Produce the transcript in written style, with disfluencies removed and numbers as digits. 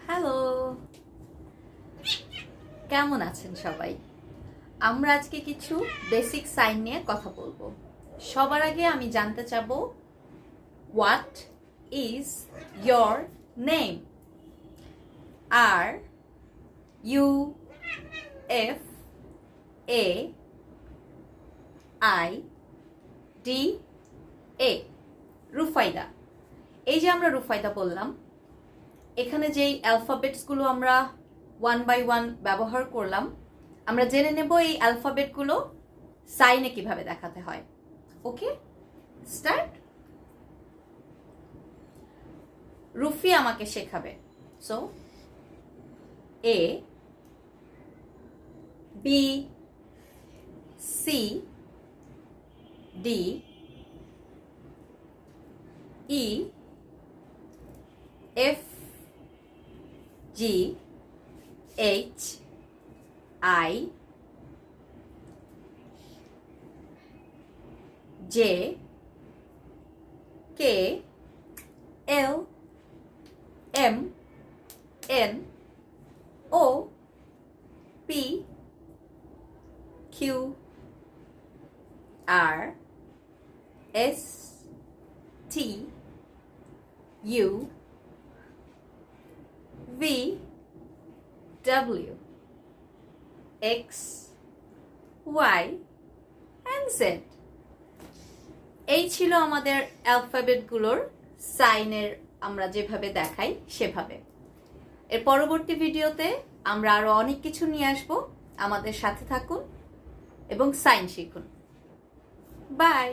Hello, কেমন আছেন সবাই? আমরা আজকে কিছু বেসিক সাইন নিয়ে কথা বলবো। সবার আগে আমি জানতে চাবো, what is your name? Are U F A I D A, Rufaida. এই যে আমরা রুফাইদা বললাম, এখানে যেই অ্যালফাবেটসগুলো আমরা ওয়ান বাই ওয়ান ব্যবহার করলাম, আমরা জেনে নেব এই অ্যালফাবেটগুলো সাইনে কিভাবে দেখাতে হয়। ওকে, স্টার্ট। রুফি আমাকে শেখাবে। So A, B, C, D, E, F, G, H, I, J, K, L, M, N, O, P, Q, R, S, T, U, V, W, X, Y, and Z। এই ছিল আমাদের অ্যালফাবেটগুলোর সাইনের আমরা যেভাবে দেখাই সেভাবে। এর পরবর্তী ভিডিওতে আমরা আরো অনেক কিছু নিয়ে আসব। আমাদের সাথে থাকুন এবং সাইন শিখুন। বাই।